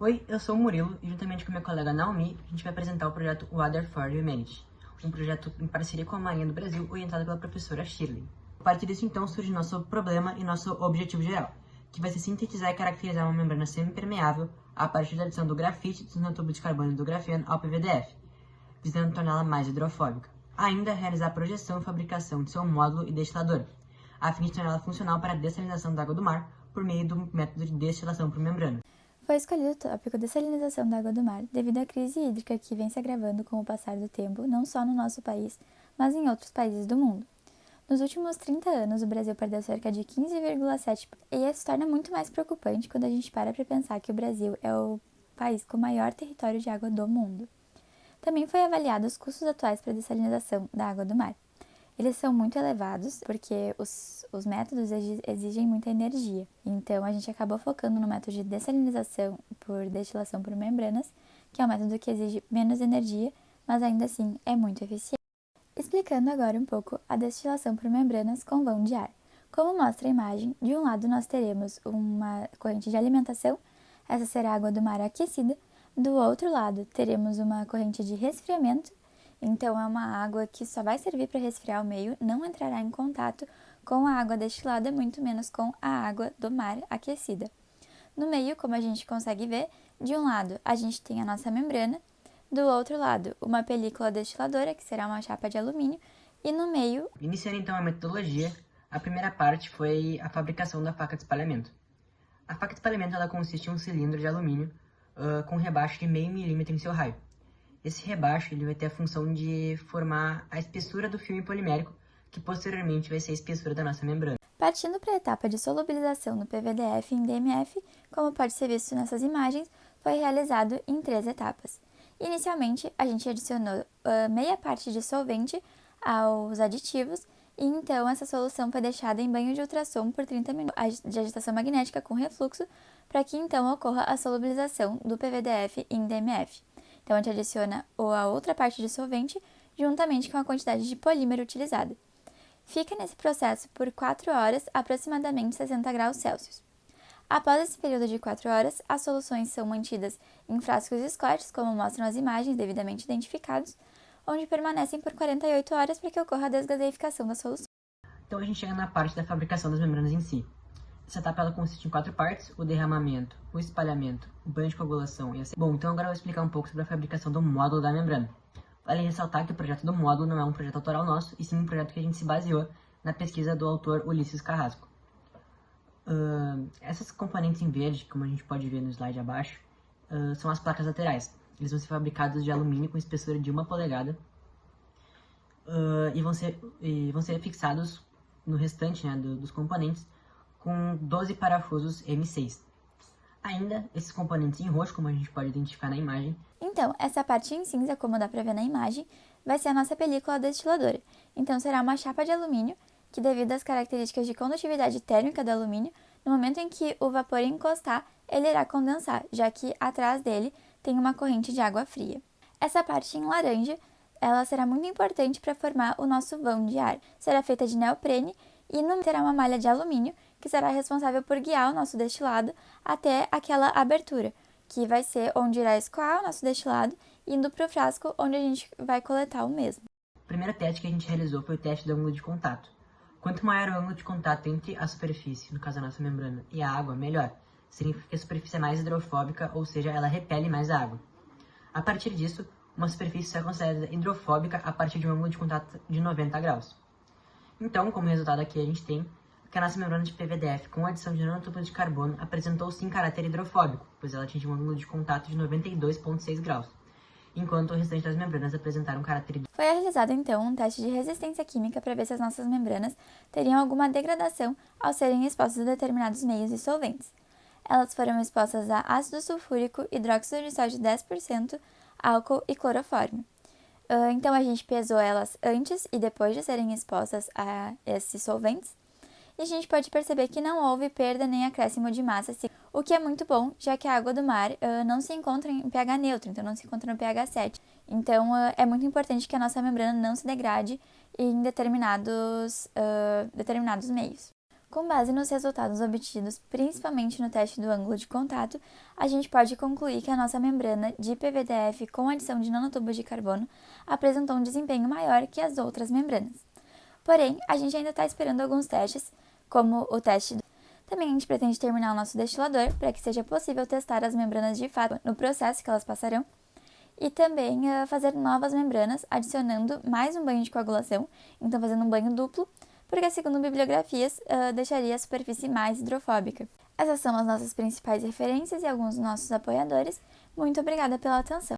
Oi, eu sou o Murilo e juntamente com minha colega Naomi, a gente vai apresentar o projeto Water for Humanity, um projeto em parceria com a Marinha do Brasil, orientado pela professora Shirley. A partir disso, então, surge nosso problema e nosso objetivo geral, que vai ser sintetizar e caracterizar uma membrana semipermeável a partir da adição do grafite, dos nanotubos de carbono e do grafeno ao PVDF, visando torná-la mais hidrofóbica. Ainda realizar a projeção e fabricação de seu módulo e destilador, a fim de torná-la funcional para a dessalinização da água do mar por meio do método de destilação por membrana. Foi escolhido o tópico dessalinização da água do mar devido à crise hídrica que vem se agravando com o passar do tempo, não só no nosso país, mas em outros países do mundo. Nos últimos 30 anos, o Brasil perdeu cerca de 15,7%, e isso se torna muito mais preocupante quando a gente para pensar que o Brasil é o país com maior território de água do mundo. Também foi avaliado os custos atuais para a dessalinização da água do mar. Eles são muito elevados porque os métodos exigem muita energia. Então, a gente acabou focando no método de dessalinização por destilação por membranas, que é um método que exige menos energia, mas ainda assim é muito eficiente. Explicando agora um pouco a destilação por membranas com vão de ar. Como mostra a imagem, de um lado nós teremos uma corrente de alimentação, essa será a água do mar aquecida. Do outro lado, teremos uma corrente de resfriamento. Então, é uma água que só vai servir para resfriar o meio, não entrará em contato com a água destilada, muito menos com a água do mar aquecida. No meio, como a gente consegue ver, de um lado a gente tem a nossa membrana, do outro lado uma película destiladora, que será uma chapa de alumínio, e no meio... Iniciando então a metodologia, a primeira parte foi a fabricação da faca de espalhamento. A faca de espalhamento ela consiste em um cilindro de alumínio com rebaixo de 0,5 milímetro em seu raio. Esse rebaixo ele vai ter a função de formar a espessura do filme polimérico, que posteriormente vai ser a espessura da nossa membrana. Partindo para a etapa de solubilização no PVDF em DMF, como pode ser visto nessas imagens, foi realizado em 3 etapas. Inicialmente, a gente adicionou meia parte de solvente aos aditivos, e então essa solução foi deixada em banho de ultrassom por 30 minutos de agitação magnética com refluxo, para que então ocorra a solubilização do PVDF em DMF. Então, a gente adiciona a outra parte de solvente juntamente com a quantidade de polímero utilizada. Fica nesse processo por 4 horas, aproximadamente 60 graus Celsius. Após esse período de 4 horas, as soluções são mantidas em frascos Scotch, como mostram as imagens devidamente identificados, onde permanecem por 48 horas para que ocorra a desgaseificação da solução. Então a gente chega na parte da fabricação das membranas em si. Essa etapa ela consiste em 4 partes: o derramamento, o espalhamento, o banho de coagulação e a... Bom, então agora eu vou explicar um pouco sobre a fabricação do módulo da membrana. Vale ressaltar que o projeto do módulo não é um projeto autoral nosso, e sim um projeto que a gente se baseou na pesquisa do autor Ulisses Carrasco. Essas componentes em verde, como a gente pode ver no slide abaixo, são as placas laterais. Eles vão ser fabricados de alumínio com espessura de 1 polegada e vão ser fixados no restante, né, dos componentes com 12 parafusos M6. Ainda, esses componentes em roxo, como a gente pode identificar na imagem. Então, essa parte em cinza, como dá para ver na imagem, vai ser a nossa película destiladora. Então, será uma chapa de alumínio que, devido às características de condutividade térmica do alumínio, no momento em que o vapor encostar, ele irá condensar, já que atrás dele tem uma corrente de água fria. Essa parte em laranja, ela será muito importante para formar o nosso vão de ar. Será feita de neoprene e no meio terá uma malha de alumínio, que será responsável por guiar o nosso destilado até aquela abertura, que vai ser onde irá escoar o nosso destilado, indo para o frasco onde a gente vai coletar o mesmo. O primeiro teste que a gente realizou foi o teste do ângulo de contato. Quanto maior o ângulo de contato entre a superfície, no caso a nossa membrana, e a água, melhor. Significa que a superfície é mais hidrofóbica, ou seja, ela repele mais a água. A partir disso, uma superfície só é considerada hidrofóbica a partir de um ângulo de contato de 90 graus. Então, como resultado aqui, a gente tem que a nossa membrana de PVDF, com adição de nanotubos de carbono, apresentou sim caráter hidrofóbico, pois ela atingiu um ângulo de contato de 92,6 graus, enquanto o restante das membranas apresentaram caráter hidrofóbico. Foi realizado então um teste de resistência química para ver se as nossas membranas teriam alguma degradação ao serem expostas a determinados meios e solventes. Elas foram expostas a ácido sulfúrico, hidróxido de sódio 10%, álcool e clorofórmio. Então, a gente pesou elas antes e depois de serem expostas a esses solventes, e a gente pode perceber que não houve perda nem acréscimo de massa, o que é muito bom, já que a água do mar não se encontra em pH neutro, então não se encontra no pH 7. Então, é muito importante que a nossa membrana não se degrade em determinados meios. Com base nos resultados obtidos, principalmente no teste do ângulo de contato, a gente pode concluir que a nossa membrana de PVDF com adição de nanotubos de carbono apresentou um desempenho maior que as outras membranas. Porém, a gente ainda está esperando alguns testes, como o teste do... Também a gente pretende terminar o nosso destilador para que seja possível testar as membranas de fato no processo que elas passarão e também fazer novas membranas, adicionando mais um banho de coagulação, então fazendo um banho duplo, porque, segundo bibliografias, deixaria a superfície mais hidrofóbica. Essas são as nossas principais referências e alguns dos nossos apoiadores. Muito obrigada pela atenção!